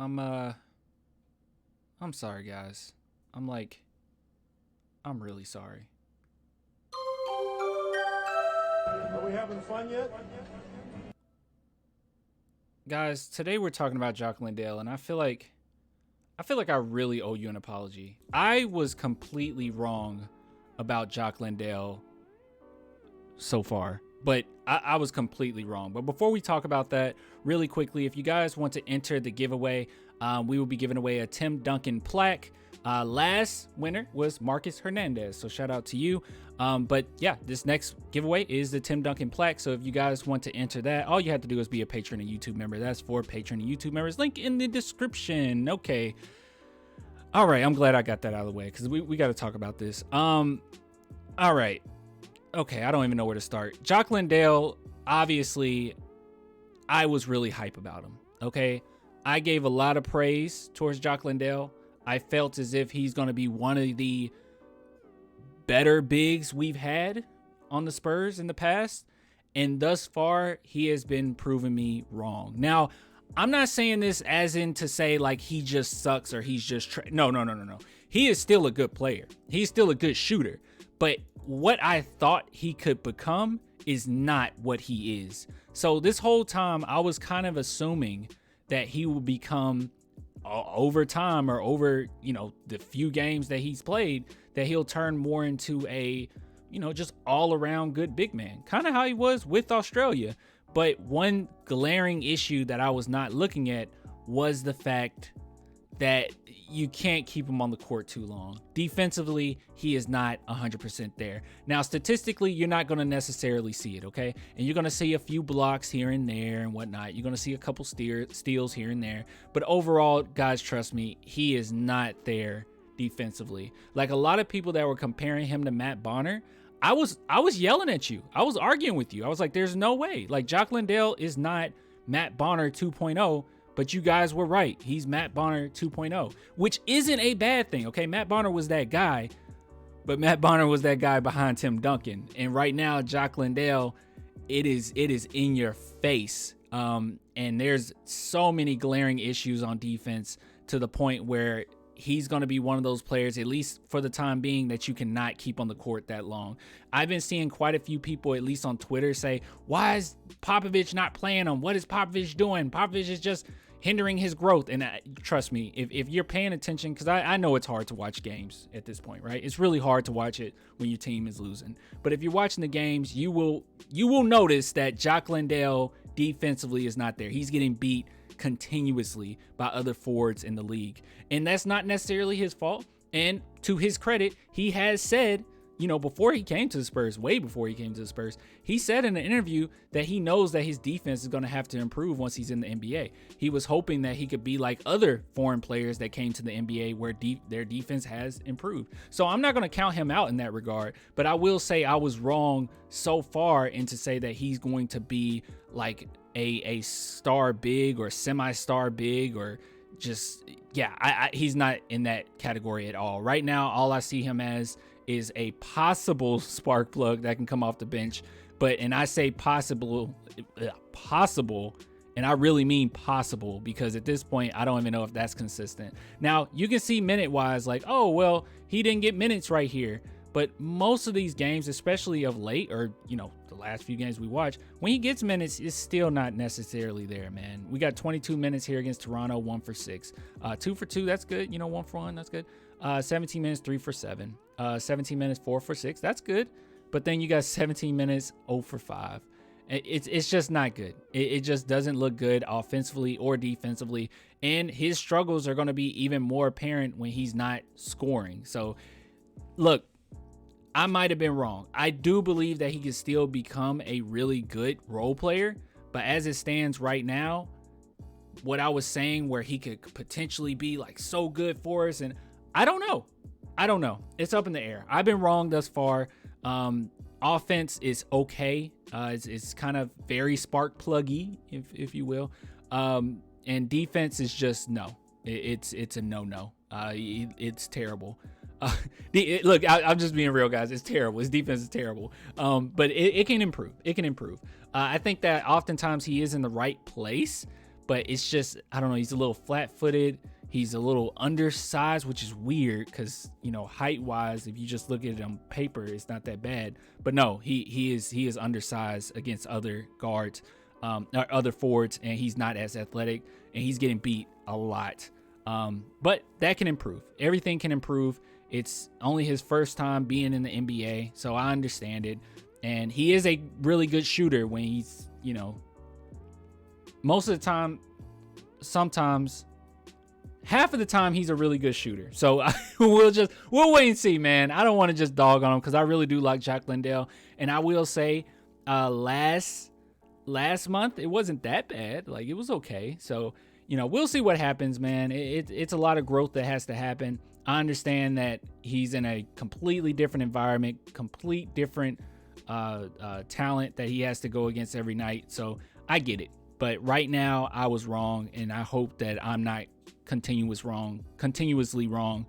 I'm sorry, guys. I'm really sorry. Are we having fun yet? Guys, today we're talking about Jock Landale, and I feel like I really owe you an apology. I was completely wrong about Jock Landale so far, but I was completely wrong. But before we talk about that, really quickly, if you guys want to enter the giveaway, we will be giving away a Tim Duncan plaque. Last winner was Marcus Hernandez, so shout out to you. But yeah, this next giveaway is the Tim Duncan plaque. So if you guys want to enter that, all you have to do is be a patron and YouTube member. That's for patron and YouTube members. Link in the description. Okay. All right, I'm glad I got that out of the way because we got to talk about this. All right. Okay, I don't even know where to start. Jock Landale, obviously, I was really hype about him. Okay, I gave a lot of praise towards Jock Landale. I felt as if he's going to be one of the better bigs we've had on the Spurs in the past. And thus far, he has been proving me wrong. Now, I'm not saying this as in to say like he just sucks or he's just no. He is still a good player. He's still a good shooter. But what I thought he could become is not what he is. So this whole time I was kind of assuming that he will become over time or over, the few games that he's played, that he'll turn more into a, just all around good big man, kind of how he was with Australia. But one glaring issue that I was not looking at was the fact that you can't keep him on the court too long. Defensively, he is not 100% there. Now, statistically, you're not going to necessarily see it, okay? And you're going to see a few blocks here and there and whatnot. You're going to see a couple steals here and there. But overall, guys, trust me, he is not there defensively. Like a lot of people that were comparing him to Matt Bonner, I was yelling at you. I was arguing with you. I was like, there's no way. Like, Jock Landale is not Matt Bonner 2.0, but you guys were right. He's Matt Bonner 2.0, which isn't a bad thing, okay? Matt Bonner was that guy, but Matt Bonner was that guy behind Tim Duncan. And right now, Jock Landale, it is in your face. And there's so many glaring issues on defense to the point where he's going to be one of those players, at least for the time being, that you cannot keep on the court that long. I've been seeing quite a few people, at least on Twitter, say, why is Popovich not playing him? What is Popovich doing? Popovich is just hindering his growth. And trust me, if you're paying attention, because I know it's hard to watch games at this point, right? It's really hard to watch it when your team is losing. But if you're watching the games, you will notice that Jock Landale defensively is not there. He's getting beat continuously by other forwards in the league. And that's not necessarily his fault. And to his credit, he has said, before he came to the Spurs, way before he came to the Spurs, he said in an interview that he knows that his defense is going to have to improve once he's in the NBA. He was hoping that he could be like other foreign players that came to the NBA where their defense has improved. So I'm not going to count him out in that regard, but I will say I was wrong so far in to say that he's going to be like a star big or semi-star big or just, he's not in that category at all. Right now, all I see him as is a possible spark plug that can come off the bench. And I say possible, and I really mean possible, because at this point, I don't even know if that's consistent. Now, you can see minute-wise, like, oh, well, he didn't get minutes right here. But most of these games, especially of late, or, the last few games we watched, when he gets minutes, it's still not necessarily there, man. We got 22 minutes here against Toronto, 1 for 6. 2 for 2, that's good. 1 for 1, that's good. 17 minutes, 3 for 7. 17 minutes, 4 for 6, that's good. But then you got 17 minutes, 0 for 5. It's just not good. It just doesn't look good offensively or defensively. And his struggles are going to be even more apparent when he's not scoring. So, look, I might have been wrong. I do believe that he can still become a really good role player. But as it stands right now, what I was saying where he could potentially be like so good for us, and I don't know. It's up in the air. I've been wrong thus far. Offense is okay. It's kind of very spark pluggy, if you will. And defense is just no. It's a no. It's terrible. Look, I'm just being real, guys. It's terrible. His defense is terrible. But it can improve. I think that oftentimes he is in the right place, but it's just, I don't know. He's a little flat-footed. He's a little undersized, which is weird because, you know, height-wise, if you just look at it on paper, it's not that bad. But no, he is undersized against other guards, or other forwards, and he's not as athletic, and he's getting beat a lot. But that can improve. Everything can improve. It's only his first time being in the NBA, so I understand it. And he is a really good shooter when he's, you know, most of the time, sometimes, half of the time he's a really good shooter. So we'll wait and see, man. I don't want to just dog on him because I really do like Jock Landale. And I will say, last month it wasn't that bad. Like, it was okay. So, you know, we'll see what happens, man. It's a lot of growth that has to happen. I understand that he's in a completely different environment, complete different talent that he has to go against every night. So I get it. But right now I was wrong, and I hope that I'm not continuously wrong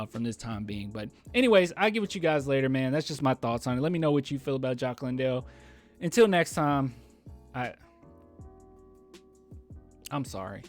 from this time being. But anyways, I'll get with you guys later, man. That's just my thoughts on it. Let me know what you feel about Jock Landale. Until next time, I'm sorry.